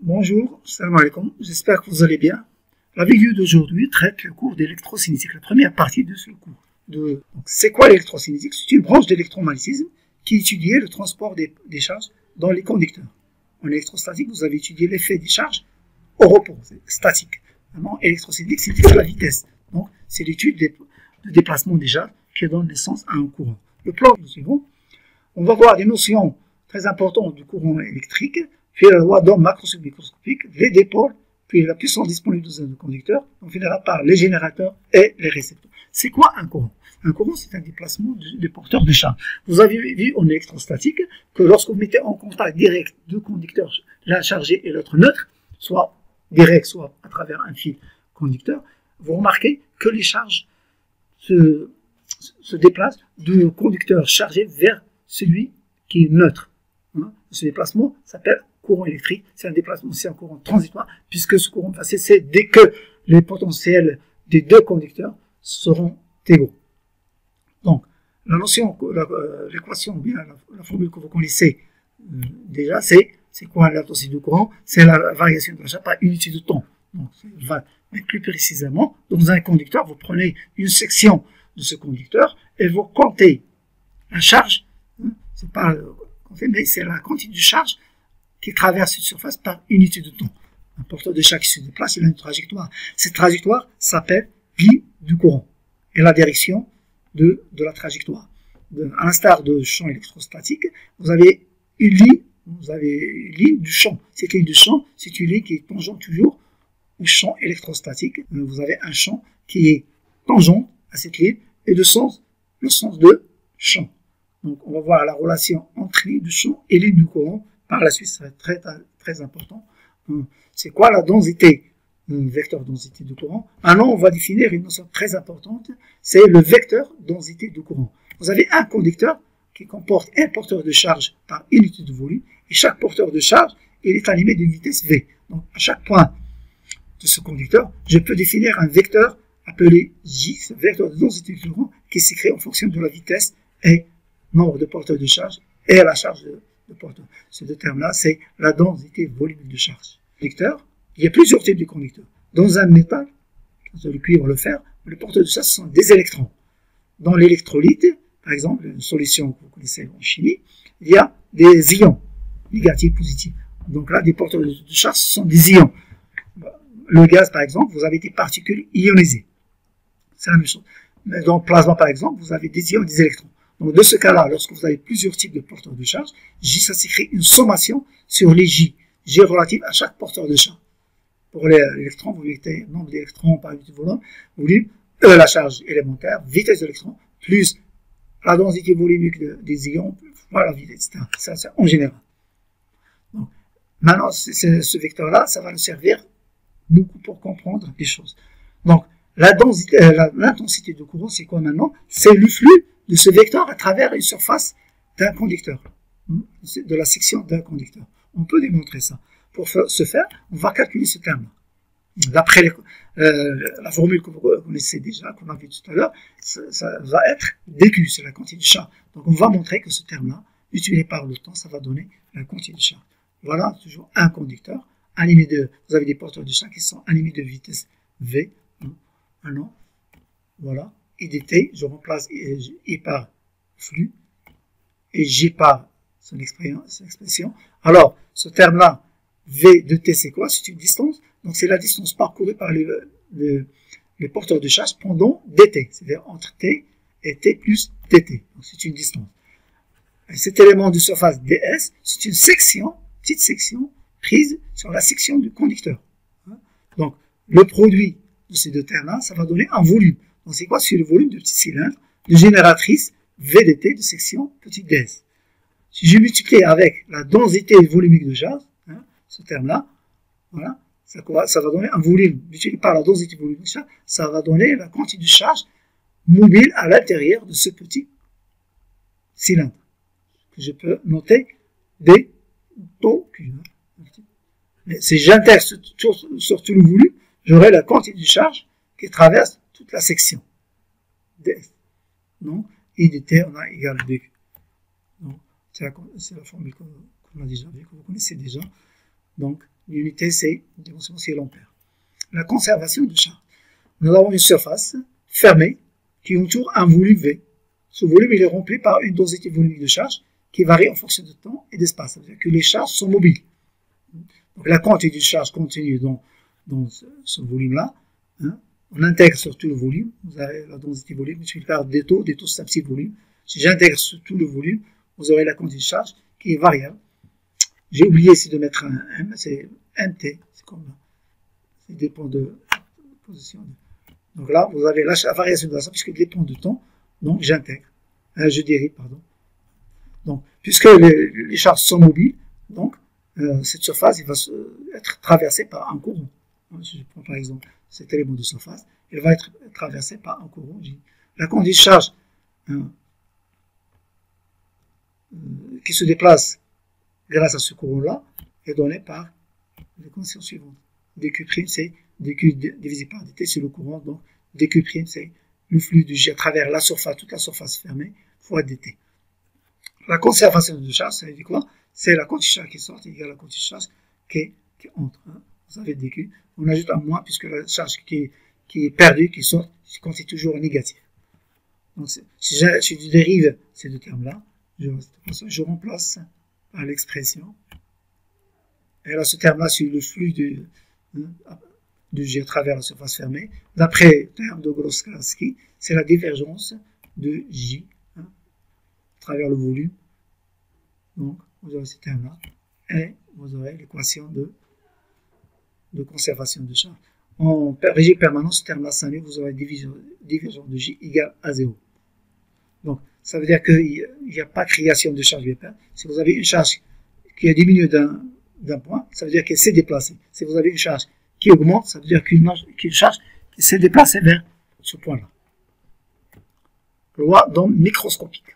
Bonjour, salam alaikum, j'espère que vous allez bien. La vidéo d'aujourd'hui traite le cours d'électrocinétique, la première partie de ce cours. C'est quoi l'électrocinétique? C'est une branche d'électromagnétisme qui étudie le transport des charges dans les conducteurs. En électrostatique, vous avez étudié l'effet des charges au repos, c'est statique. Vraiment, électrocinétique, c'est la vitesse. Donc, c'est l'étude du déplacement des charges qui donne naissance à un courant. Le plan suivant, on va voir des notions très importantes du courant électrique, puis la loi d'Ohm macroscopique, les dipôles, puis la puissance disponible dans un conducteur, on finira par les générateurs et les récepteurs. C'est quoi un courant? Un courant, c'est un déplacement des porteurs de charge. Vous avez vu en électrostatique que lorsque vous mettez en contact direct deux conducteurs, l'un chargé et l'autre neutre, soit direct, soit à travers un fil conducteur, vous remarquez que les charges se déplacent du conducteur chargé vers celui qui est neutre. Ce déplacement s'appelle courant électrique. C'est un déplacement, c'est un courant transitoire, puisque ce courant va cesser dès que les potentiels des deux conducteurs seront égaux. Donc, la notion, l'équation, bien la formule que vous connaissez déjà, c'est quoi l'intensité du courant? C'est la variation de la charge par unité de temps. Donc, mais plus précisément, dans un conducteur, vous prenez une section de ce conducteur et vous comptez la charge. C'est pas mais c'est la quantité de charge qui traverse une surface par unité de temps. Un porteur de charge qui se déplace, il a une trajectoire. Cette trajectoire s'appelle ligne du courant et la direction de la trajectoire. À l'instar de champ électrostatique, vous avez une ligne du champ. Cette ligne du champ, c'est une ligne qui est tangente toujours au champ électrostatique. Vous avez un champ qui est tangent à cette ligne et le sens de champ. Donc, on va voir la relation entre ligne du champ et ligne du courant. Par la suite, ça va être très, très important. C'est quoi la densité, le vecteur densité du courant? Maintenant, on va définir une notion très importante, c'est le vecteur densité du courant. Vous avez un conducteur qui comporte un porteur de charge par unité de volume, et chaque porteur de charge, il est animé d'une vitesse V. Donc, à chaque point de ce conducteur, je peux définir un vecteur appelé J, ce vecteur de densité du courant, qui s'écrit en fonction de la vitesse et nombre de porteurs de charge et la charge de porteur. Ces deux termes-là, c'est la densité volumique de charge. Conducteur, il y a plusieurs types de conducteurs. Dans un métal, le cuivre, le fer, les porteurs de charge sont des électrons. Dans l'électrolyte, par exemple, une solution que vous connaissez en chimie, il y a des ions, négatifs, positifs. Donc là, des porteurs de charge sont des ions. Le gaz, par exemple, vous avez des particules ionisées. C'est la même chose. Mais dans le plasma, par exemple, vous avez des ions et des électrons. Donc, de ce cas-là, lorsque vous avez plusieurs types de porteurs de charge, J, ça s'écrit une sommation sur les J. J relative à chaque porteur de charge. Pour l'électron, vous mettez le nombre d'électrons par unité de volume, la charge élémentaire, vitesse de l'électron, plus la densité volumique des ions, voilà la vitesse, etc. Ça, c'est en général. Donc, maintenant, ce vecteur-là, ça va nous servir beaucoup pour comprendre les choses. Donc, l'intensité de courant, c'est quoi maintenant? C'est le flux de ce vecteur à travers une surface d'un conducteur, de la section d'un conducteur. On peut démontrer ça. Pour ce faire, on va calculer ce terme-là. D'après la formule que vous connaissez déjà, qu'on a vu tout à l'heure, ça va être dQ, c'est la quantité de charge. Donc on va montrer que ce terme-là, multiplié par le temps, ça va donner la quantité de charge. Voilà, toujours un conducteur, animé vous avez des porteurs de charge qui sont animés de vitesse V, voilà. I dt, je remplace I par flux et J par son expression. Alors, ce terme-là, V de t, c'est quoi? C'est une distance. Donc, c'est la distance parcourue par les porteurs de charge pendant dt, c'est-à-dire entre t et t plus dt. Donc, c'est une distance. Et cet élément de surface ds, c'est une section, petite section, prise sur la section du conducteur. Donc, le produit de ces deux termes-là, ça va donner un volume. Donc, c'est quoi? C'est le volume de petit cylindre de génératrice VDT de section petit ds. Si je multiplie avec la densité volumique de charge, ce terme-là, voilà, ça va donner un volume multiplié par la densité volumique de charge, ça va donner la quantité de charge mobile à l'intérieur de ce petit cylindre, que je peux noter D taux Q. Mais si j'intègre sur tout le volume, j'aurai la quantité de charge qui traverse toute la section ds. Donc, I dt, on a égal dq. Donc, c'est la formule qu'on a déjà vue, que vous connaissez déjà. Donc, L'unité, c'est dimension, c'est l'ampère. La conservation de charge. Nous avons une surface fermée qui entoure un volume V. Ce volume il est rempli par une densité volumique de charge qui varie en fonction de temps et d'espace. Ça veut dire que les charges sont mobiles. Donc la quantité de charge contenue dans ce volume-là, hein, on intègre sur tout le volume. Vous avez la densité volume, je vais faire des taux c'est un petit volume. Si j'intègre sur tout le volume, vous aurez la quantité de charge qui est variable. J'ai oublié ici de mettre un M, c'est MT, c'est comme là. Ça dépend de la position. Donc là, vous avez la variation de la charge puisque dépend du temps, donc j'intègre. Je dérive, pardon. Donc, puisque les charges sont mobiles, donc cette surface il va être traversée par un courant. Si je prends par exemple cet élément de surface, il va être traversé par un courant. La quantité de charge qui se déplace grâce à ce courant-là est donnée par les conditions suivantes. dQ', c'est dQ divisé par dt, c'est le courant, donc dQ', c'est le flux de J à travers la surface, toute la surface fermée, fois dt. La conservation de charge, ça veut dire quoi? C'est la quantité de charge qui sort égale la quantité de charge qui entre. Hein. Vous avez dQ, on ajoute un moins puisque la charge qui est perdue, qui sort, c'est toujours négatif. Donc, si je dérive ces deux termes-là, je remplace par l'expression. Et là, ce terme-là, c'est le flux de G à travers la surface fermée. D'après le terme de Grosskreutz, c'est la divergence de J à travers le volume. Donc, vous aurez ce terme-là. Et vous aurez l'équation de conservation de charge. En régime permanent, ce terme-là s'annule, vous aurez divergence de J égale à 0. Donc, ça veut dire qu'il n'y a pas création de charge VP. Si vous avez une charge qui a diminué d'un point, ça veut dire qu'elle s'est déplacée. Si vous avez une charge qui augmente, ça veut dire qu'une charge qui s'est déplacée vers ce point-là. Loi d'onde microscopique.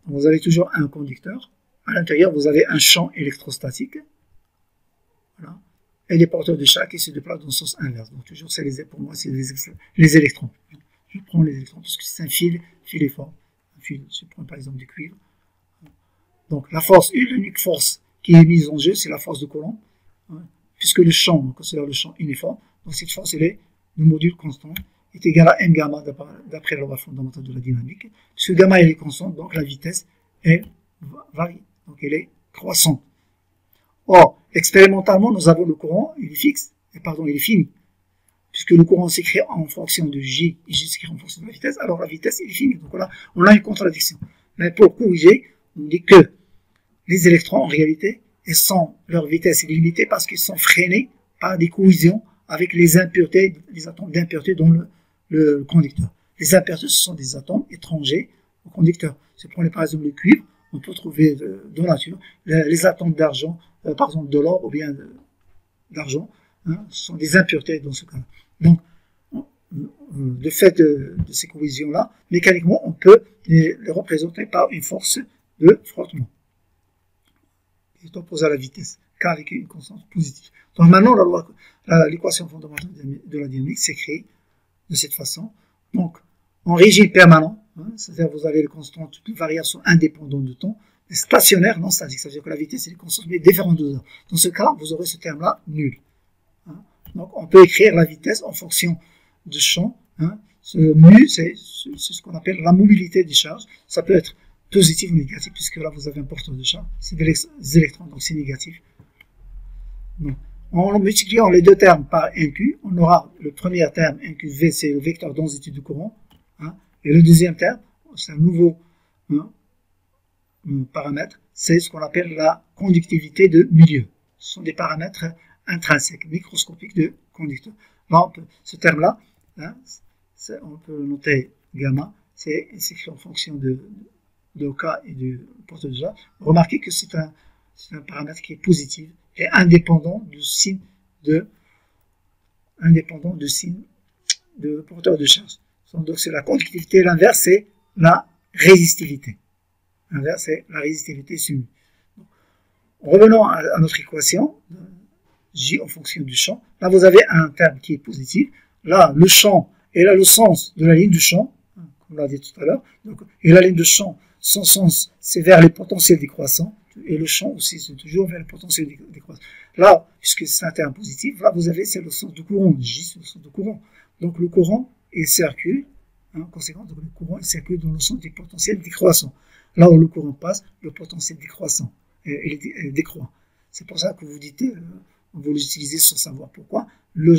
Vous avez toujours un conducteur. À l'intérieur, vous avez un champ électrostatique. Voilà. Et des porteurs de charge qui se déplacent dans le sens inverse. Donc, toujours, pour moi, c'est les électrons. Je prends les électrons parce que c'est un fil fort. Je prends par exemple du cuivre. Donc la force, l'unique force qui est mise en jeu, c'est la force de Coulomb, puisque le champ, on considère le champ uniforme, donc cette force, elle est le module constant, est égal à m gamma d'après la loi fondamentale de la dynamique. Puisque gamma elle est constante, donc la vitesse elle varie, donc elle est croissante. Or, expérimentalement, nous avons le courant, il est fixe, il est fini. Puisque le courant s'écrit en fonction de J, et J s'écrit en fonction de la vitesse, alors la vitesse, elle est finie. Donc là, on a une contradiction. Mais pour corriger, on dit que les électrons, en réalité, leur vitesse est limitée parce qu'ils sont freinés par des collisions avec les impuretés, les atomes d'impureté dans le conducteur. Les impuretés, ce sont des atomes étrangers au conducteur. Si on prend par exemple le cuivre, on peut trouver dans la nature les atomes d'argent, par exemple de l'or ou bien d'argent, ce sont des impuretés dans ce cas-là. Donc, le fait de ces collisions-là, mécaniquement, on peut les représenter par une force de frottement qui est opposée à la vitesse, car avec une constante positive. Donc maintenant, l'équation fondamentale de la dynamique s'écrit de cette façon. Donc, en régime permanent, c'est-à-dire vous avez les constantes, toutes les variables sont indépendantes du temps, mais stationnaire, non statique, c'est-à-dire que la vitesse est constante, mais différente de temps. Dans ce cas, vous aurez ce terme-là nul. Donc, on peut écrire la vitesse en fonction du champ. Ce mu, c'est ce qu'on appelle la mobilité des charges. Ça peut être positif ou négatif, puisque là, vous avez un porteur de charge. C'est des électrons, donc c'est négatif. Donc, en multipliant les deux termes par NQ, on aura le premier terme, NQV, c'est le vecteur densité du courant. Et le deuxième terme, c'est un nouveau paramètre, c'est ce qu'on appelle la conductivité de milieu. Ce sont des paramètres intrinsèque, microscopique de conducteur. Là, ce terme-là, on peut noter gamma, c'est écrit en fonction de OK et du porteur de charge. Remarquez que c'est un paramètre qui est positif et indépendant du signe de porteur de charge. Donc c'est la conductivité, l'inverse c'est la résistivité. L'inverse c'est la résistivité sur. Revenons à notre équation. J en fonction du champ. Là, vous avez un terme qui est positif. Là, le champ, et là, le sens de la ligne du champ, comme on l'a dit tout à l'heure. Et la ligne de champ, son sens, c'est vers les potentiels décroissants. Et le champ aussi, c'est toujours vers le potentiel décroissant. Là, puisque c'est un terme positif, là, vous avez, c'est le sens du courant. J, c'est le sens du courant. Donc, le courant, il circule, en conséquence, donc, le courant, il circule dans le sens du potentiel décroissant. Là où le courant passe, le potentiel décroissant, il décroît. C'est pour ça que vous dites, vous l'utilisez sans savoir pourquoi, le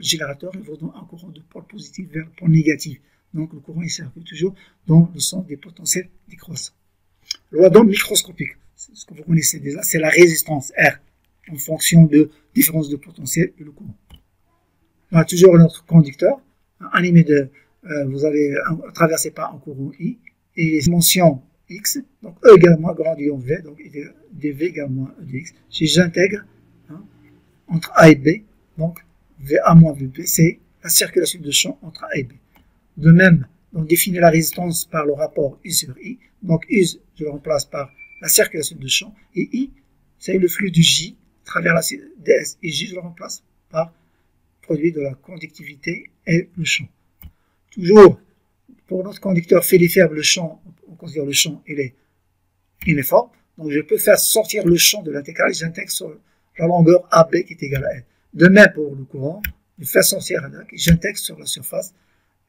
générateur, il va dans un courant de pôle positif vers le pôle négatif. Donc, le courant, il circule toujours dans le sens des potentiels décroissants. Loi d'Ohm microscopique, ce que vous connaissez déjà, c'est la résistance R en fonction de différence de potentiel et le courant. On a toujours notre conducteur, animé de, vous avez traversé par un courant I, et les dimensions X, donc E égale moins gradient V, donc dV égale moins E de X. Si j'intègre entre A et B, donc VA moins VB, c'est la circulation de champ entre A et B. De même, on définit la résistance par le rapport U sur I. Donc U, je le remplace par la circulation de champ. Et I, c'est le flux du J à travers la DS. Et J, je le remplace par le produit de la conductivité et le champ. Toujours, pour notre conducteur filiforme, le champ, on considère le champ, il est uniforme. Donc je peux faire sortir le champ de l'intégrale et j'intègre sur la longueur AB qui est égale à L. De même pour le courant, je fais sortir un arc et j'intègre sur la surface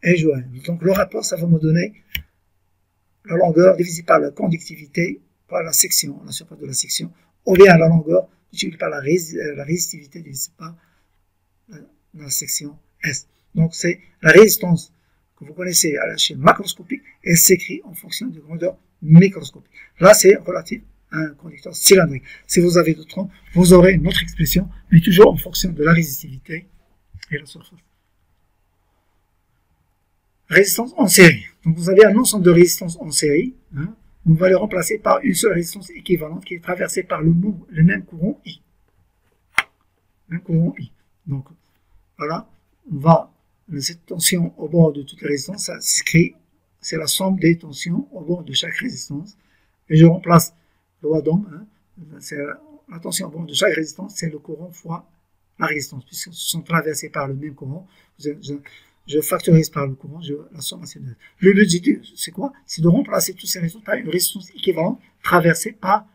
et je vois. Donc le rapport, ça va me donner la longueur divisée par la conductivité par la section, la surface de la section, ou bien la longueur divisée par la résistivité divisée par la section S. Donc c'est la résistance que vous connaissez à l'échelle macroscopique, elle s'écrit en fonction de grandeur microscopique. Là, c'est relatif à un conducteur cylindrique. Si vous avez d'autres noms, vous aurez une autre expression, mais toujours en fonction de la résistivité et la surface. Résistance en série. Donc vous avez un ensemble de résistances en série. On va les remplacer par une seule résistance équivalente qui est traversée par le même courant I. Donc voilà, on va, cette tension au bord de toute résistance, ça s'écrit, c'est la somme des tensions au bord de chaque résistance. Et je remplace loi d'Ohm, c'est la tension au bord de chaque résistance, c'est le courant fois la résistance, puisqu'ils sont traversés par le même courant. Je factorise par le courant, la somme c'est de. Le but, c'est quoi? C'est de remplacer toutes ces résistances par une résistance équivalente traversée par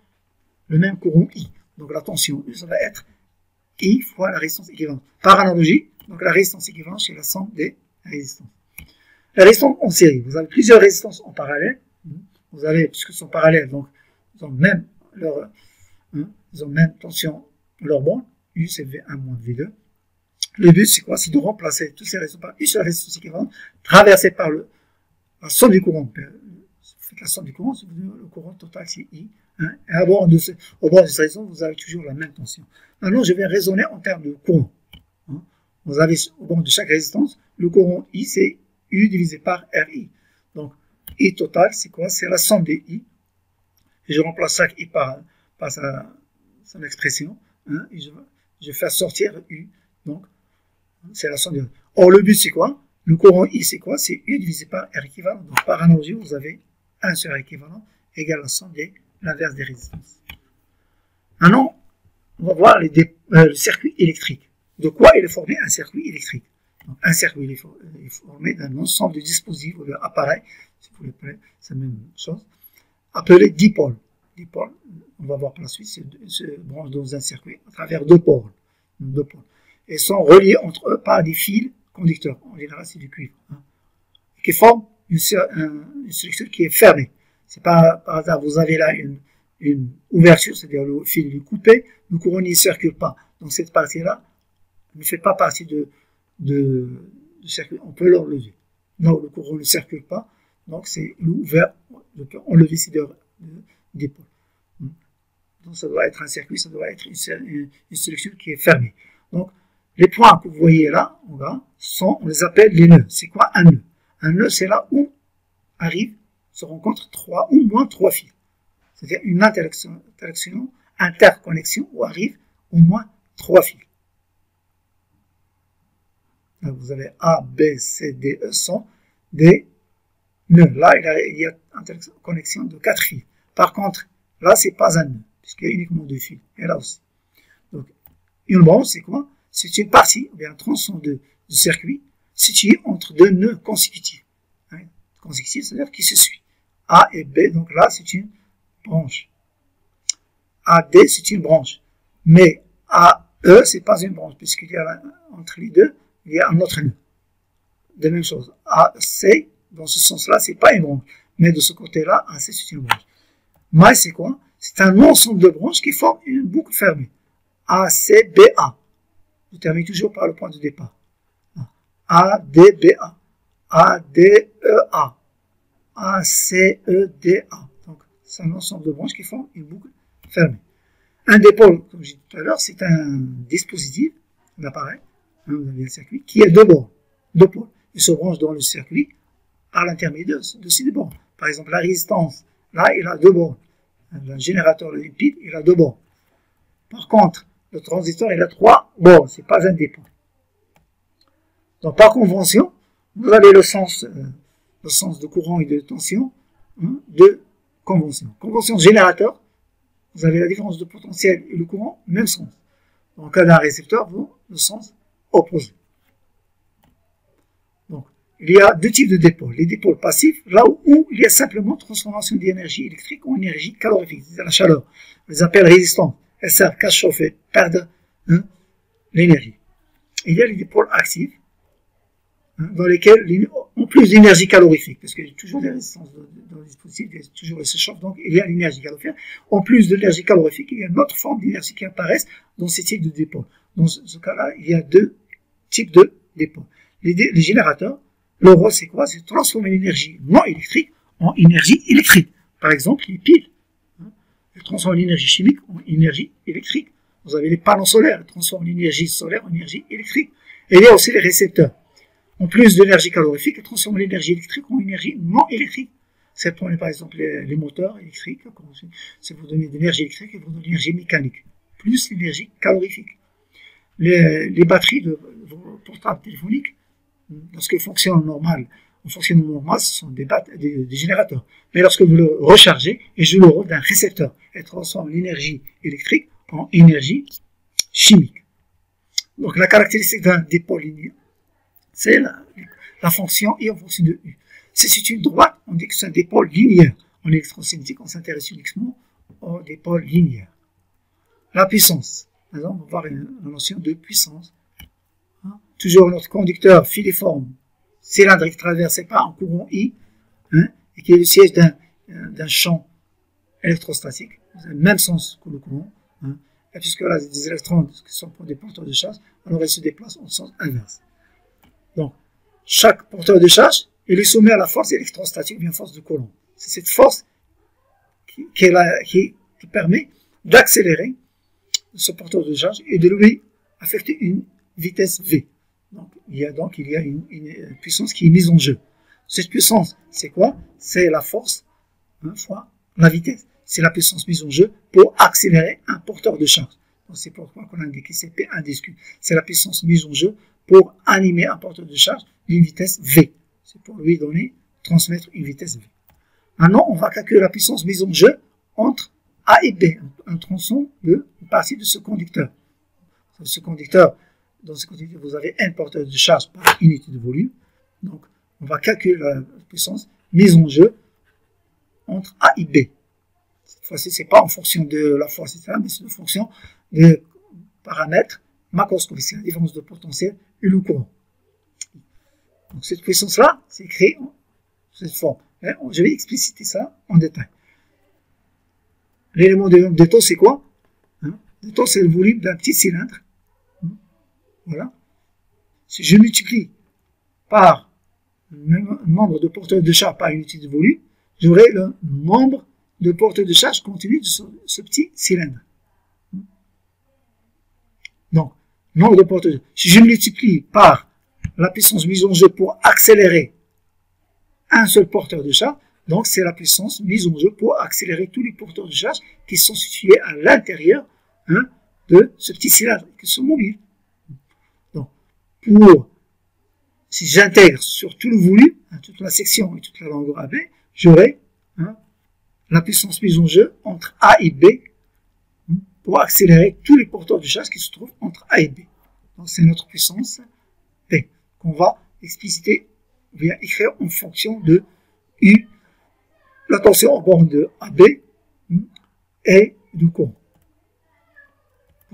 le même courant I. Donc la tension U, ça va être I fois la résistance équivalente. Par analogie, donc la résistance équivalente, c'est la somme des résistances. La résistance en série, vous avez plusieurs résistances en parallèle. Vous avez, puisqu'elles sont parallèles, donc ils ont même tension, leur borne. U, c'est V1 moins V2. Le but, c'est quoi? C'est de remplacer toutes ces résistances par une seule résistance équivalente traversée par la somme du courant. Vous faites la somme du courant, le courant total, c'est I. Et au bord de cette résistance, vous avez toujours la même tension. Maintenant, je vais raisonner en termes de courant. Vous avez au bord de chaque résistance, le courant I, c'est U divisé par RI. Donc, I total, c'est quoi? C'est la somme des I. Et je remplace chaque I par son expression. Et je fais sortir U. Donc, c'est la somme de. Or, le but, c'est quoi? Le courant I, c'est quoi? C'est U divisé par R équivalent. Donc, par analogie, vous avez 1 sur R équivalent égale la somme de l'inverse des résistances. Maintenant, on va voir le circuit électrique. De quoi il est formé un circuit électrique? Donc, un circuit est formé d'un ensemble de dispositifs ou d'appareils, si vous voulez, c'est la même chose, appelés dipôles. Dipôles, on va voir par la suite, se branchent dans un circuit à travers deux pôles. Et sont reliés entre eux par des fils conducteurs. En général, c'est du cuivre. Qui forment une structure qui est fermée. C'est pas par hasard, vous avez là une ouverture, c'est-à-dire le fil est coupé, le courant n'y circule pas. Donc cette partie-là ne fait pas partie du circuit. On peut l'enlever. Là où le courant ne circule pas, donc c'est ouvert. On peut enlever ces deux pôles. Donc ça doit être un circuit, ça doit être une structure qui est fermée. Donc les points que vous voyez là, on les appelle les nœuds. C'est quoi un nœud? Un nœud, c'est là où se rencontrent trois ou moins trois fils. C'est-à-dire une interconnexion où arrivent au moins trois fils. Donc vous avez A, B, C, D, E sont des nœuds. Là, il y a une interconnexion de 4 fils. Par contre, là, c'est pas un nœud, puisqu'il y a uniquement 2 fils. Et là aussi. Donc, une branche, c'est quoi? C'est une partie, ou bien un tronçon de circuit situé entre deux nœuds consécutifs. Consécutifs, c'est-à-dire qui se suivent. A et B, donc là, c'est une branche. AD, c'est une branche. Mais AE, c'est pas une branche, puisqu'il y a entre les deux, il y a un autre nœud. De même chose. AC, dans ce sens-là, c'est pas une branche. Mais de ce côté-là, AC, c'est une branche. Maille, c'est quoi? C'est un ensemble de branches qui forment une boucle fermée. ACBA. Je termine toujours par le point de départ. ADBA. ADEA. ACEDA. Donc, c'est un ensemble de branches qui forment une boucle fermée. Un dipôle, comme j'ai dit tout à l'heure, c'est un dispositif, un appareil, vous avez un circuit, qui a deux bords, deux pôles. Il se branche dans le circuit à l'intermédiaire de ces deux bords. Par exemple, la résistance, là, il a deux bords. Le générateur, le limpide, il a deux bords. Par contre, le transistor, il a trois bords. C'est pas un dipôle. Donc, par convention, vous avez le sens de courant et de tension de convention. Convention générateur, vous avez la différence de potentiel et le courant, même sens. Dans le cas d'un récepteur, vous le sens opposé. Donc, il y a deux types de dipôles. Les dipôles passifs, là où il y a simplement transformation d'énergie électrique en énergie calorifique, c'est-à-dire la chaleur. On les appelle résistants. Elles servent qu'à chauffer, perdre l'énergie. Il y a les dipôles actifs, dans lesquels, en plus d'énergie calorifique, parce qu'il y a toujours des résistances dans le dispositif, il y a toujours il se chauffe, donc il y a l'énergie calorifique. En plus de l'énergie calorifique, il y a une autre forme d'énergie qui apparaît dans ces types de dipôles. Dans ce cas-là, il y a deux types de dipôles. Les générateurs, leur rôle c'est quoi? C'est de transformer l'énergie non électrique en énergie électrique. Par exemple, les piles, elles transforment l'énergie chimique en énergie électrique. Vous avez les panneaux solaires, elles transforment l'énergie solaire en énergie électrique. Et il y a aussi les récepteurs. En plus de l'énergie calorifique, elles transforment l'énergie électrique en énergie non électrique. C'est pour par exemple les moteurs électriques, c'est vous donner de l'énergie électrique et vous donner de l'énergie mécanique, plus l'énergie calorifique. Les batteries de vos portables téléphoniques, lorsqu'elles fonctionnent normal, en fonctionnement normal, ce sont des générateurs. Mais lorsque vous le rechargez, elles jouent le rôle d'un récepteur. Elles transforment l'énergie électrique en énergie chimique. Donc la caractéristique d'un dipôle linéaire, c'est la fonction I en fonction de U. Si c'est une droite, on dit que c'est un dipôle linéaire. En électrocinétique, on s'intéresse uniquement au dipôle linéaire. La puissance. Par exemple, on va voir la notion de puissance. Toujours notre conducteur filiforme cylindrique traversé par un courant I, et qui est le siège d'un champ électrostatique. C'est le même sens que le courant. Et puisque là, des électrons qui sont pour des porteurs de charge, alors ils se déplacent en sens inverse. Donc, chaque porteur de charge, il est soumis à la force électrostatique, bien force de Coulomb. C'est cette force qui permet d'accélérer ce porteur de charge et de lui affecter une vitesse V. Donc, il y a une puissance qui est mise en jeu. Cette puissance, c'est quoi? C'est la force fois la vitesse. C'est la puissance mise en jeu pour accélérer un porteur de charge. C'est pourquoi on a indiqué c'est P1 disque. C'est la puissance mise en jeu pour animer un porteur de charge d'une vitesse V. C'est pour lui transmettre une vitesse V. Maintenant, on va calculer la puissance mise en jeu entre A et B, un tronçon de une partie de ce conducteur. Dans ce conducteur, vous avez un porteur de charge par unité de volume. Donc, on va calculer la puissance mise en jeu entre A et B. Cette fois-ci, ce n'est pas en fonction de la force, etc., mais c'est en fonction des paramètres macroscopiques, c'est la différence de potentiel et le courant. Donc, cette puissance-là, c'est écrit en cette forme. Je vais expliciter ça en détail. L'élément de taux, c'est quoi? Le taux, c'est le volume d'un petit cylindre. Voilà. Si je multiplie par le nombre de porteurs de charge par unité de volume, j'aurai le nombre de porteurs de charge continu de ce petit cylindre. Donc, nombre de porteurs de charge. Si je multiplie par la puissance mise en jeu pour accélérer un seul porteur de charge, donc c'est la puissance mise en jeu pour accélérer tous les porteurs de charge qui sont situés à l'intérieur de ce petit cylindre, qui sont mobiles. Donc, si j'intègre sur tout le volume, toute la section et toute la longueur AB, j'aurai la puissance mise en jeu entre A et B pour accélérer tous les porteurs de charge qui se trouvent entre A et B. Donc, c'est notre puissance P qu'on va expliciter, ou bien écrire en fonction de U, la tension en borne de AB et du courant.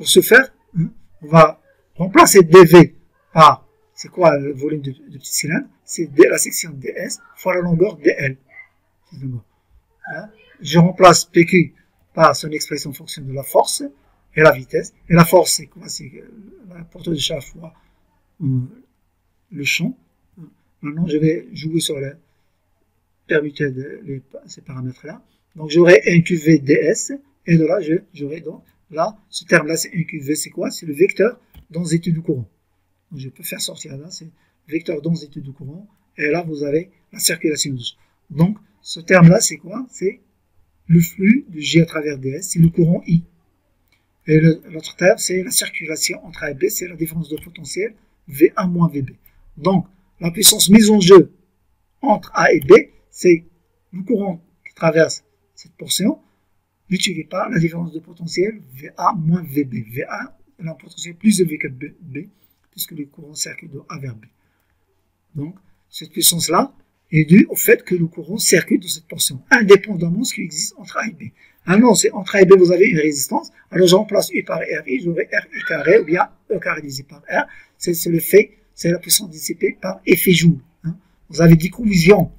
Pour ce faire, on va remplacer dV par, c'est quoi le volume de petit cylindre? C'est la section ds fois la longueur dl. Je remplace PQ par son expression en fonction de la force et la vitesse. Et la force, c'est quoi? C'est la portée de charge fois le champ. Maintenant, je vais jouer sur la permuter ces paramètres-là. Donc, j'aurai un QV ds, et de là, j'aurai donc, là, ce terme-là, c'est un QV, c'est quoi? C'est le vecteur densité du courant. Donc, je peux faire sortir là, c'est vecteur densité du courant, et là, vous avez la circulation. Donc, ce terme-là, c'est quoi? C'est le flux de J à travers ds, c'est le courant I. Et l'autre terme, c'est la circulation entre A et B, c'est la différence de potentiel VA moins VB. Donc, la puissance mise en jeu entre A et B, c'est le courant qui traverse cette portion, multiplié par la différence de potentiel VA moins VB. VA est un potentiel plus élevé que B, puisque le courant circule de A vers B. Donc, cette puissance-là est due au fait que le courant circule dans cette portion, indépendamment de ce qui existe entre A et B. Maintenant, c'est entre A et B, vous avez une résistance. Alors, je remplace U par RI, j'aurai RI carré, ou bien E carré divisé par R. C'est le fait, c'est la puissance dissipée par effet Joule. Vous avez des collisions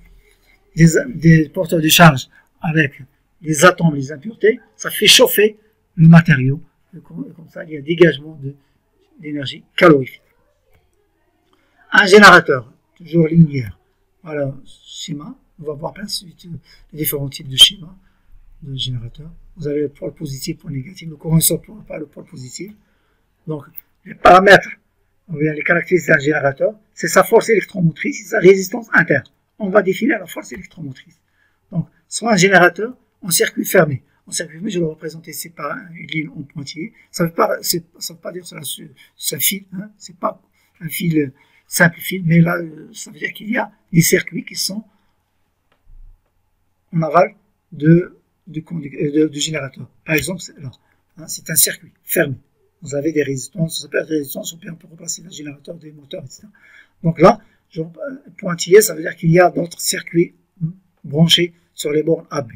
des porteurs de charge avec les atomes, les impuretés, ça fait chauffer le matériau. Et comme ça, il y a un dégagement d'énergie calorifique. Un générateur, toujours linéaire. Voilà, schéma. On va voir plein de différents types de schémas de générateurs. Vous avez le pôle positif, le pôle négatif. Le courant ne sort pas le pôle positif. Donc, les paramètres, ou bien les caractéristiques d'un générateur, c'est sa force électromotrice et sa résistance interne. On va définir la force électromotrice. Donc, soit un générateur en circuit fermé. En circuit fermé, je vais le représenter, c'est par une ligne en pointillé. Ça ne veut pas dire que c'est un fil, hein, c'est pas un fil, simple fil, mais là, ça veut dire qu'il y a des circuits qui sont en aval du générateur. Par exemple, là, hein, c'est un circuit fermé. Vous avez des résistances, ça peut être des résistances, ou bien on peut remplacer le générateur, des moteurs, etc. Donc là, pointillé, ça veut dire qu'il y a d'autres circuits branchés sur les bornes AB.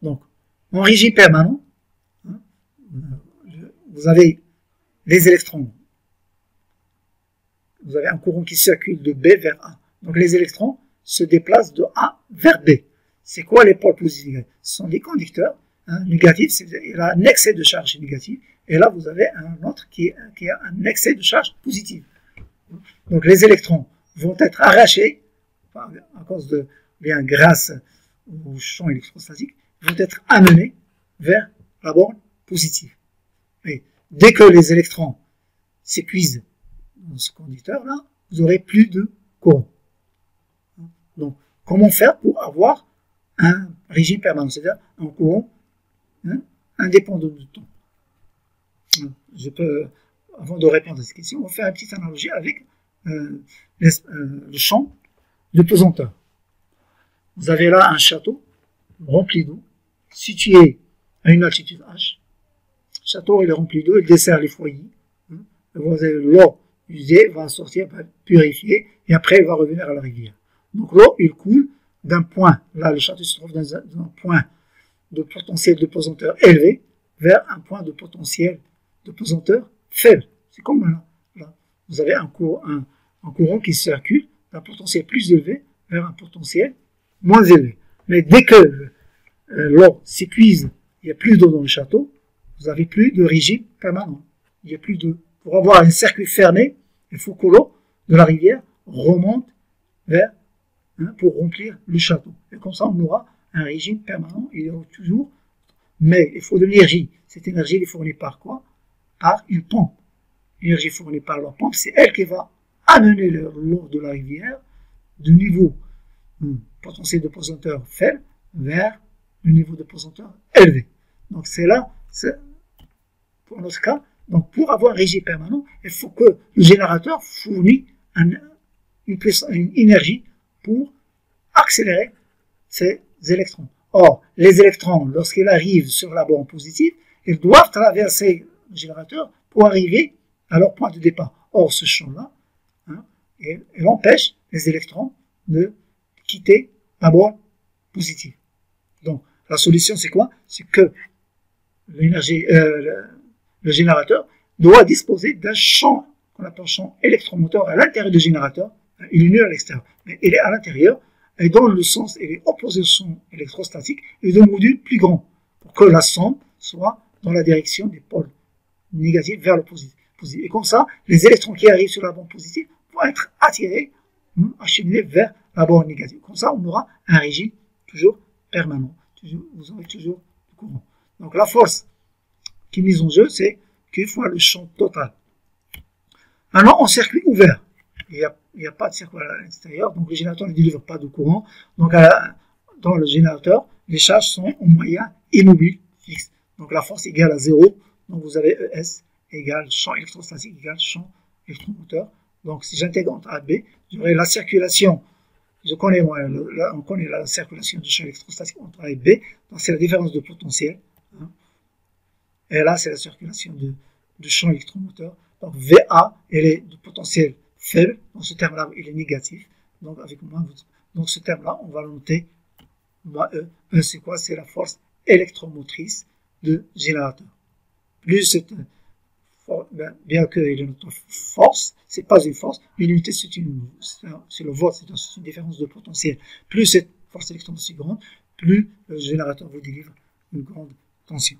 Donc, en régime permanent, hein, vous avez les électrons. Vous avez un courant qui circule de B vers A. Donc, les électrons se déplacent de A vers B. C'est quoi les pôles positifs? Ce sont des conducteurs. Hein, négatifs, il a un excès de charge négative. Et là, vous avez un autre qui a un excès de charge positive. Donc, les électrons vont être arrachés, à cause de, bien grâce au champ électrostatique, vont être amenés vers la borne positive. Et dès que les électrons s'épuisent dans ce conducteur-là, vous aurez plus de courant. Donc, comment faire pour avoir un régime permanent, c'est-à-dire un courant indépendant du temps? Je peux, avant de répondre à cette question, on va faire une petite analogie avec le champ de pesanteur. Vous avez là un château rempli d'eau, situé à une altitude H. Le château il est rempli d'eau, il dessert les foyers. L'eau usée va sortir, va purifier, et après elle va revenir à la rivière. Donc l'eau, il coule d'un point, là le château se trouve dans un point de potentiel de pesanteur élevé, vers un point de potentiel de pesanteur faible. C'est comme là. Vous avez un courant qui circule d'un potentiel plus élevé vers un potentiel moins élevé. Mais dès que l'eau s'épuise, il n'y a plus d'eau dans le château, vous n'avez plus de régime permanent. Il n'y a plus d'eau. Pour avoir un circuit fermé, il faut que l'eau de la rivière remonte vers, pour remplir le château. Et comme ça, on aura un régime permanent. Il y aura toujours, mais il faut de l'énergie. Cette énergie est fournie par quoi? Par une pompe. L'énergie fournie par la pompe, c'est elle qui va amener l'eau de la rivière du niveau potentiel de pesanteur faible vers le niveau de pesanteur élevé. Donc c'est là, pour notre cas, donc pour avoir un régime permanent, il faut que le générateur fournisse une énergie pour accélérer ces électrons. Or, les électrons, lorsqu'ils arrivent sur la borne positive, ils doivent traverser le générateur pour arriver à leur point de départ. Or, ce champ-là, il empêche les électrons de quitter la borne positive. Donc, la solution, c'est quoi? C'est que l'énergie, le générateur doit disposer d'un champ qu'on appelle champ électromoteur à l'intérieur du générateur. Il est nul à l'extérieur, mais il est à l'intérieur, et dans le sens, il est opposé au champ électrostatique, et d'un module plus grand, pour que la somme soit dans la direction des pôles négatifs vers le positif. Et comme ça, les électrons qui arrivent sur la bande positive vont être attirés, acheminés vers la bande négative. Comme ça, on aura un régime toujours permanent. Vous aurez toujours du courant. Donc la force qui est mise en jeu, c'est qu'il faut le champ total. Maintenant, en circuit ouvert, il n'y a pas de circuit à l'extérieur, donc le générateur ne délivre pas de courant. Donc dans le générateur, les charges sont en moyen immobile, fixe. Donc la force égale à 0. Donc vous avez ES égale champ électrostatique égale champ électromoteur. Donc si j'intègre entre A et B, j'aurai la circulation. On connaît la circulation du champ électrostatique entre A et B. Donc c'est la différence de potentiel. Et là, c'est la circulation du champ électromoteur. Donc VA, elle est de potentiel faible. Dans ce terme-là, il est négatif. Donc avec moins, donc ce terme-là, on va le noter moins E. E, c'est quoi? C'est la force électromotrice de générateur. Plus cette bien qu'il est notre force, c'est pas une force, mais l'unité c'est le volt, c'est une différence de potentiel. Plus cette force électromotrice est grande, plus le générateur vous délivre une grande tension.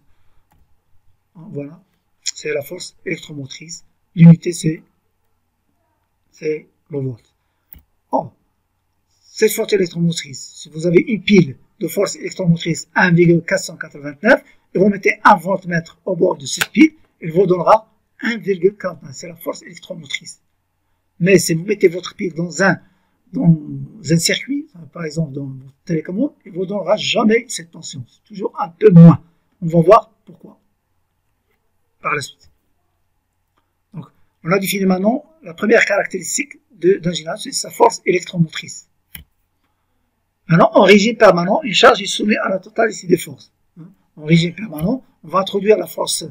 Voilà, c'est la force électromotrice. L'unité c'est le volt. Or, cette force électromotrice, si vous avez une pile de force électromotrice 1,489 et vous mettez un voltmètre au bord de cette pile, il vous donnera 1,49. C'est la force électromotrice. Mais si vous mettez votre pile dans un circuit, par exemple dans votre télécommande, il ne vous donnera jamais cette tension. C'est toujours un peu moins. On va voir pourquoi par la suite. Donc, on a défini maintenant la première caractéristique d'un générateur, c'est sa force électromotrice. Maintenant, en régime permanent, une charge est soumise à la totalité des forces. En régime permanent, on va introduire la force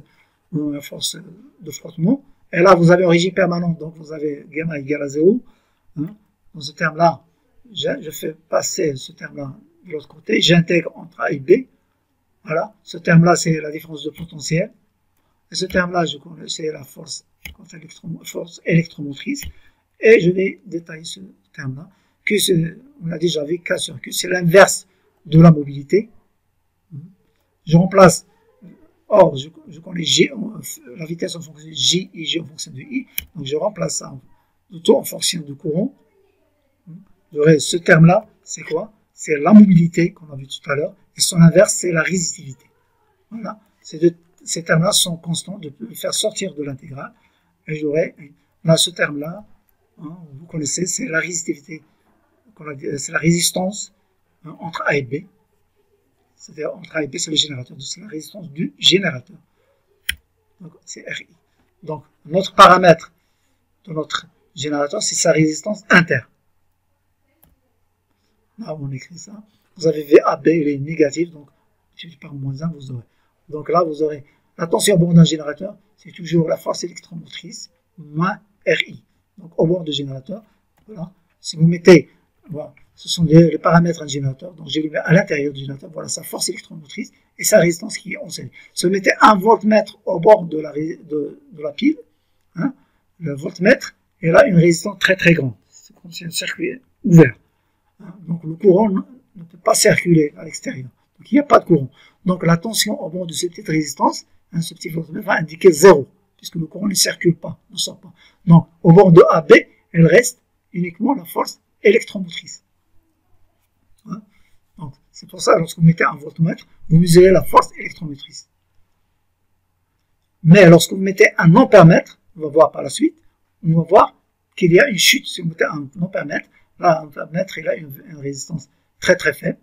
de frottement. Et là, vous avez un régime permanent, donc vous avez gamma égale à 0. Dans ce terme-là, je fais passer ce terme-là de l'autre côté. J'intègre entre A et B. Voilà. Ce terme-là, c'est la différence de potentiel. Et ce terme-là, c'est la force électromotrice. Et je vais détailler ce terme-là. On a déjà vu K sur Q, c'est l'inverse de la mobilité. Je remplace, or je connais G, la vitesse en fonction de J et G en fonction de I, donc je remplace ça tout en fonction du courant. J'aurai ce terme-là, c'est quoi? C'est la mobilité qu'on a vu tout à l'heure, et son inverse, c'est la résistivité. Voilà, ces termes-là sont constants, de le faire sortir de l'intégrale, et j'aurai, là, ce terme-là, vous connaissez, c'est la résistivité. C'est la résistance entre A et B. C'est-à-dire entre A et B, c'est le générateur. C'est la résistance du générateur. Donc, c'est RI. Donc, notre paramètre de notre générateur, c'est sa résistance interne. Là, on écrit ça. Vous avez VAB, il est négatif. Donc, si par moins 1, vous aurez. Donc là, vous aurez la tension au bord d'un générateur. C'est toujours la force électromotrice moins RI. Donc, au bord du générateur, voilà. Si vous mettez voilà, ce sont les paramètres d'un générateur. Donc, je les mets à l'intérieur du générateur. Voilà sa force électromotrice et sa résistance qui est enseignée. Si vous mettez un voltmètre au bord de la pile, le voltmètre, et là, une résistance très très grande. C'est comme si un circuit ouvert. Donc, le courant ne peut pas circuler à l'extérieur. Donc, il n'y a pas de courant. Donc, la tension au bord de cette petite résistance, ce petit voltmètre va indiquer 0, puisque le courant ne circule pas, ne sort pas. Donc, au bord de AB, elle reste uniquement la force électromotrice. Donc, c'est pour ça, lorsque vous mettez un voltmètre, vous mesurez la force électromotrice. Mais lorsque vous mettez un ampèremètre, on va voir par la suite, on va voir qu'il y a une chute. Si vous mettez un ampèremètre, là, un ampèremètre, il a une résistance très très faible.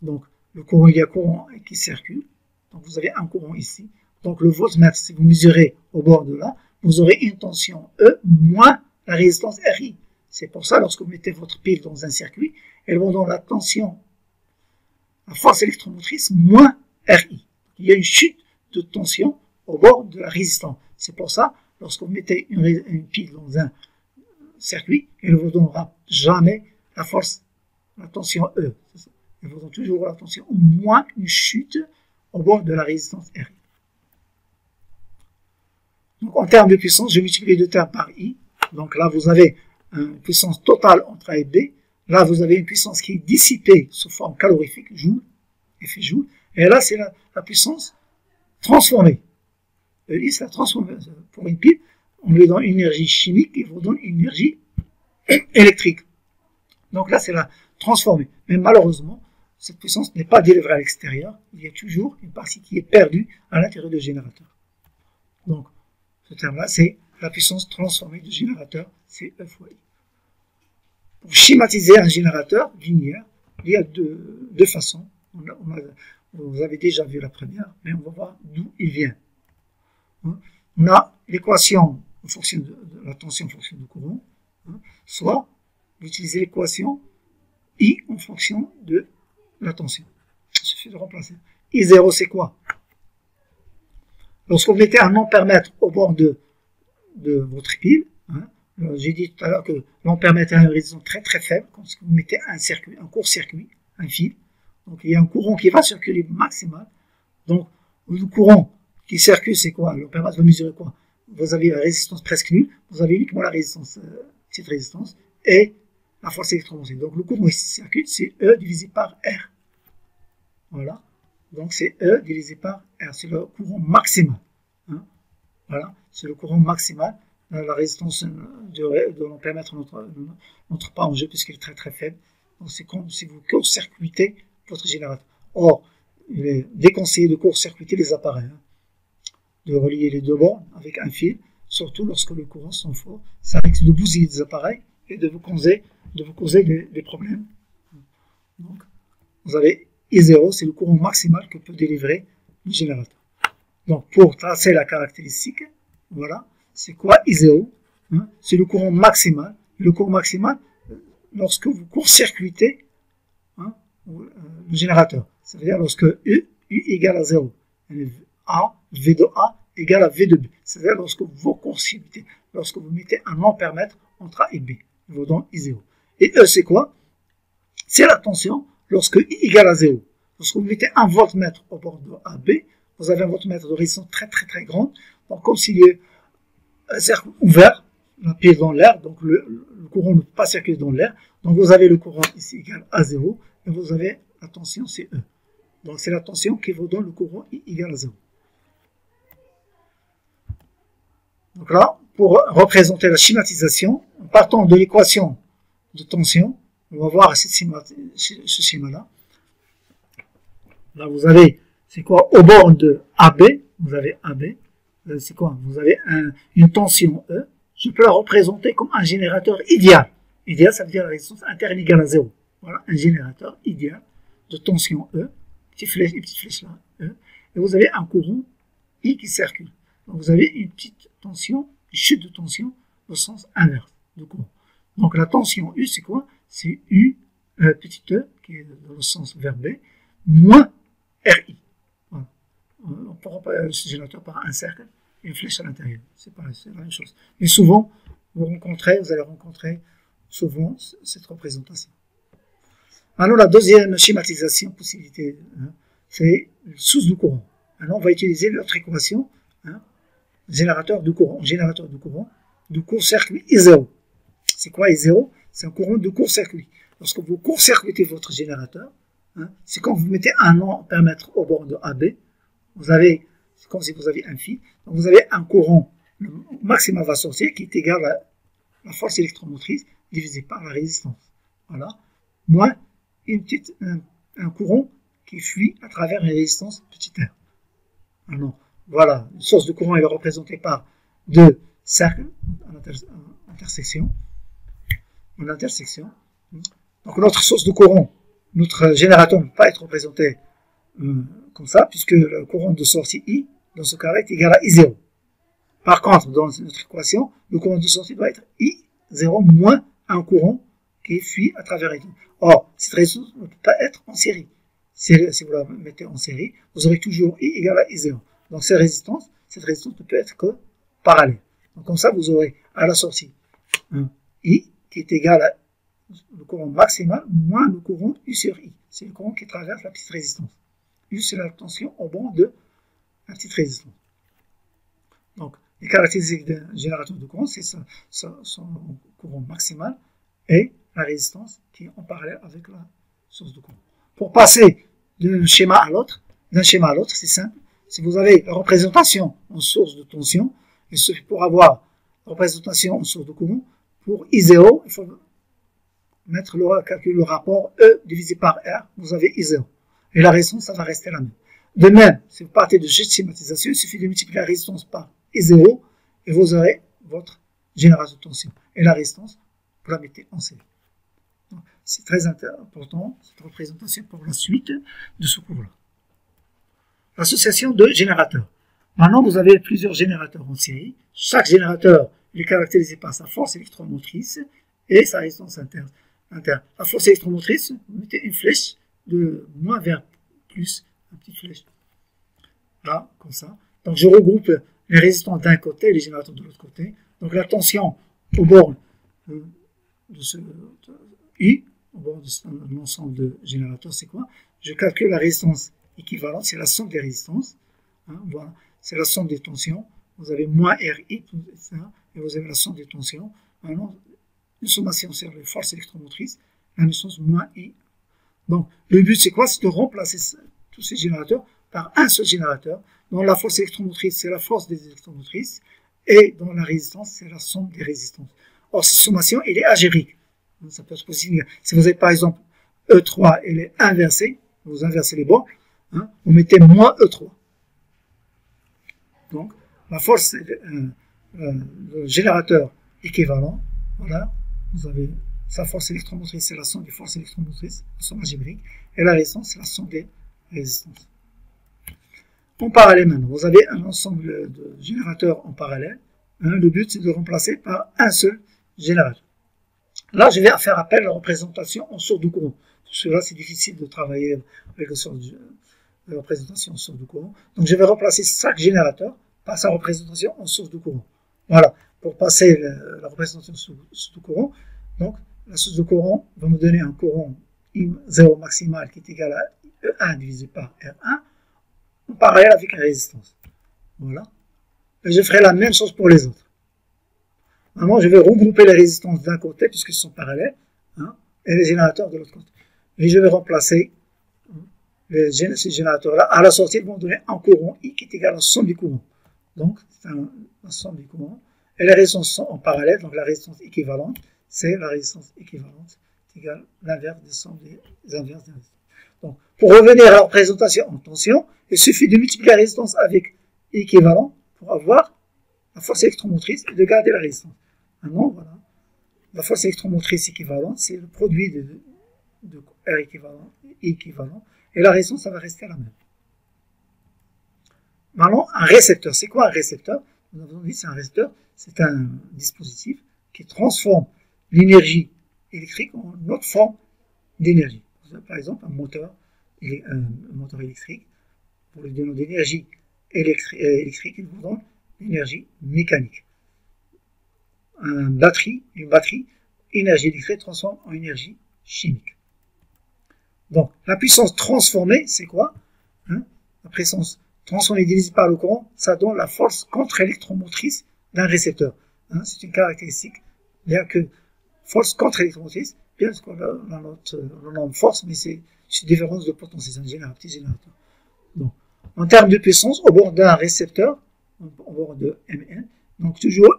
Donc, le courant, il y a un courant qui circule. Donc, vous avez un courant ici. Donc, le voltmètre, si vous mesurez au bord de là, vous aurez une tension E moins la résistance RI. C'est pour ça, lorsque vous mettez votre pile dans un circuit, elle va dans la tension, la force électromotrice moins RI. Il y a une chute de tension au bord de la résistance. C'est pour ça, lorsque vous mettez une pile dans un circuit, elle ne vous donnera jamais la force, la tension E. Elle vous donne toujours la tension moins une chute au bord de la résistance RI. en termes de puissance, je multiplie les deux termes par I. Donc là, vous avez une puissance totale entre A et B. Là, vous avez une puissance qui est dissipée sous forme calorifique, joule, effet joule. Et là, c'est la puissance transformée. I, c'est la transformation. Pour une pile, on lui donne une énergie chimique et vous donne une énergie électrique. Donc là, c'est la transformée. Mais malheureusement, cette puissance n'est pas délivrée à l'extérieur. Il y a toujours une partie qui est perdue à l'intérieur du générateur. Donc, ce terme-là, c'est la puissance transformée du générateur, c'est E fois I. Pour schématiser un générateur linéaire, il y a deux façons. Vous avez déjà vu la première, mais on va voir d'où il vient. On a l'équation en fonction de la tension en fonction du courant, soit vous utilisez l'équation I en fonction de la tension. Il suffit de remplacer. I0, c'est quoi? Lorsque vous mettez un ampère-mètre au bord de votre pile, j'ai dit tout à l'heure que l'ampère-mètre a une résistance très très faible. Quand vous mettez un court-circuit, un fil, donc il y a un courant qui va circuler maximal. Donc le courant qui circule, c'est quoi? L'ampère-mètre va mesurer quoi? Vous avez la résistance presque nulle, vous avez uniquement la résistance, petite résistance, et la force électromagnétique. Donc le courant qui circule, c'est E divisé par R. Voilà. Donc c'est E divisé par R. C'est le courant maximal. Voilà. C'est le courant maximal. La résistance de l'ampère-mètre n'entre pas en jeu puisqu'elle est très très faible. Donc c'est comme si vous court-circuitez votre générateur. Or, il est déconseillé de court-circuiter les appareils. De relier les deux bornes avec un fil, surtout lorsque le courant sont forts. Ça risque de bousiller des appareils et de vous causer des problèmes. Donc, vous avez I0, c'est le courant maximal que peut délivrer le générateur. Donc, pour tracer la caractéristique, voilà, c'est quoi I0? C'est le courant maximal. Le courant maximal, lorsque vous court-circuitez le générateur. Ça veut dire lorsque U égale à 0. A, V de A égale à V de B. C'est-à-dire lorsque vous court-circuitez, lorsque vous mettez un ampère-mètre entre A et B. Il vous donne I0. Et E, c'est quoi? C'est la tension lorsque I égale à 0. Lorsque vous mettez un voltmètre au bord de AB, vous avez un voltmètre de résistance très très très grande. Donc comme s'il est un cercle ouvert, la pièce dans l'air, donc le courant ne peut pas circuler dans l'air. Donc vous avez le courant ici égal à 0, et vous avez la tension, c'est E. Donc c'est la tension qui vous donne le courant I égale à 0. Donc là, pour représenter la schématisation, en partant de l'équation de tension, on va voir ce schéma-là. Là, vous avez, c'est quoi? Au bord de AB, vous avez AB. C'est quoi? Vous avez une tension E. Je peux la représenter comme un générateur idéal. Idéal, ça veut dire la résistance interne égale à 0. Voilà, un générateur idéal de tension E. Une petite flèche là, E. Et vous avez un courant I qui circule. Donc vous avez une petite tension, une chute de tension au sens inverse du courant. Donc la tension U, c'est quoi? C'est U, petit e, qui est dans le sens vers B, moins RI. Voilà. On peut remplacer ce générateur par un cercle et une flèche à l'intérieur. C'est pareil, c'est la même chose. Mais souvent, vous allez rencontrer souvent cette représentation. Alors la deuxième schématisation, possibilité, c'est le source du courant. Alors on va utiliser l'autre équation, générateur de courant de court-circuit I0. C'est quoi I0? C'est un courant de court-circuit. Lorsque vous court-circuitez votre générateur, c'est quand vous mettez un ampère-mètre au bord de AB, c'est comme si vous aviez un fil, donc vous avez un courant, le maximum va sortir, qui est égal à la force électromotrice divisée par la résistance. Voilà. Moins un courant qui fuit à travers une résistance petit r. Alors, voilà, une source de courant est représentée par deux cercles en intersection. Donc notre source de courant, notre générateur ne peut pas être représenté comme ça, puisque le courant de sortie I, dans ce cas-là, est égal à I0. Par contre, dans notre équation, le courant de sortie doit être I0 moins un courant qui fuit à travers I. Or, cette résistance ne peut pas être en série. Si vous la mettez en série, vous aurez toujours I égale à I0. Donc cette résistance ne peut être que parallèle. Donc comme ça, vous aurez à la sortie un I qui est égal à le courant maximal moins le courant U sur I. C'est le courant qui traverse la petite résistance. U, c'est la tension au bord de la petite résistance. Donc Les caractéristiques d'un générateur de courant, c'est son courant maximal et la résistance qui est en parallèle avec la source de courant. Pour passer d'un schéma à l'autre, c'est simple. Si vous avez la représentation en source de tension, il suffit pour avoir la représentation en source de courant, pour I0, il faut calculer le rapport E divisé par R, vous avez I0. Et la résistance, ça va rester la même. De même, si vous partez de cette schématisation, il suffit de multiplier la résistance par I0 et vous aurez votre générateur de tension. Et la résistance, vous la mettez en série. C'est très important, cette représentation pour la suite de ce cours-là. L'association de générateurs. Maintenant, vous avez plusieurs générateurs en série. Chaque générateur est caractérisé par sa force électromotrice et sa résistance interne. La force électromotrice, vous mettez une flèche de moins vers plus, une petite flèche. Là, comme ça. Donc, je regroupe les résistants d'un côté et les générateurs de l'autre côté. Donc, la tension au bord de ce I, au bord de l'ensemble de générateurs, c'est quoi? Je calcule la résistance équivalente, c'est la somme des résistances. Hein, voilà, c'est la somme des tensions. Vous avez moins RI, etc. Et vous avez la somme des tensions. Maintenant, une sommation sur les forces électromotrices, la puissance moins I. Donc, le but, c'est quoi? C'est de remplacer tous ces générateurs par un seul générateur, dont la force électromotrice, c'est la force des électromotrices, et dont la résistance, c'est la somme des résistances. Or, cette sommation, elle est algébrique. Ça peut se poser. Si vous avez, par exemple, E3, elle est inversée, vous inversez les bords, hein, vous mettez moins E3. Donc, la force, le générateur équivalent, voilà, vous avez sa force électromotrice, c'est la somme des forces électromotrices, la somme algébrique, et la résistance, c'est la somme des résistances. En parallèle maintenant, vous avez un ensemble de générateurs en parallèle. Hein, le but, c'est de remplacer par un seul générateur. Là, je vais faire appel à la représentation en source de courant. Parce que là, c'est difficile de travailler avec la représentation en source de courant. Donc, je vais remplacer chaque générateur par sa représentation en source de courant. Voilà. Pour passer la représentation en source de courant, donc, la source de courant va me donner un courant I0 maximal qui est égal à E1 divisé par R1 en parallèle avec la résistance. Voilà. Et je ferai la même chose pour les autres. Maintenant, je vais regrouper les résistances d'un côté, puisqu'ils sont parallèles, hein, et les générateurs de l'autre côté. Et je vais remplacer ces générateurs-là. À la sortie, ils vont donner un courant I qui est égal à la somme du courant. Donc, c'est la somme du courant. Et les résistances sont en parallèle, donc la résistance équivalente, c'est la résistance équivalente, c'est égal à l'inverse des sommes des inverses des résistances. Donc, pour revenir à la représentation en tension, il suffit de multiplier la résistance avec équivalent pour avoir la force électromotrice et de garder la résistance. Maintenant, voilà. La force électromotrice équivalente, c'est le produit de R équivalent, et la résistance, ça va rester la même. Maintenant, un récepteur. C'est quoi un récepteur? Nous avons dit c'est un récepteur, c'est un dispositif qui transforme l'énergie électrique en une autre forme d'énergie. Par exemple, un moteur électrique, pour lui donner de l'énergie électrique, il vous donne l'énergie mécanique. Une batterie, énergie électrique transforme en énergie chimique. Donc, la puissance transformée, c'est quoi? Hein? La puissance transformée divisée par le courant, ça donne la force contre-électromotrice d'un récepteur. Hein? C'est une caractéristique, bien que force contre-électromotrice, bien qu'on le nomme force, mais c'est une différence de potence, c'est un petit générateur. Donc, en termes de puissance, au bord d'un récepteur, au bord de Mn, donc toujours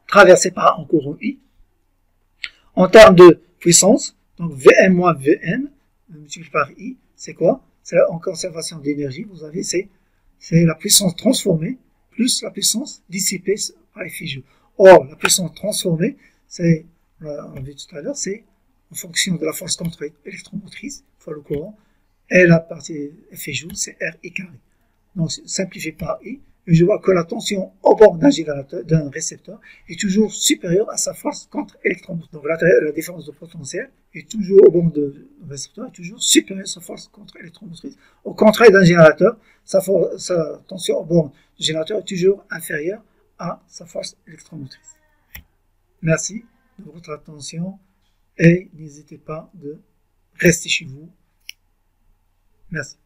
traversé par un courant I. En termes de puissance, donc Vm moins Vn, multiplié par I, c'est quoi? C'est en conservation d'énergie, vous avez, c'est la puissance transformée plus la puissance dissipée par effet Joule. Or, la puissance transformée, c'est, on l'a vu tout à l'heure, c'est en fonction de la force contre-électromotrice, fois le courant, et la partie effet Joule, c'est RI carré. Donc, simplifié par I, et je vois que la tension au bord d'un récepteur est toujours supérieure à sa force contre-électromotrice. Donc la différence de potentiel est toujours au bord du récepteur est toujours supérieure à sa force contre-électromotrice. Au contraire d'un générateur, sa tension au bord du générateur est toujours inférieure à sa force électromotrice. Merci de votre attention et n'hésitez pas de rester chez vous. Merci.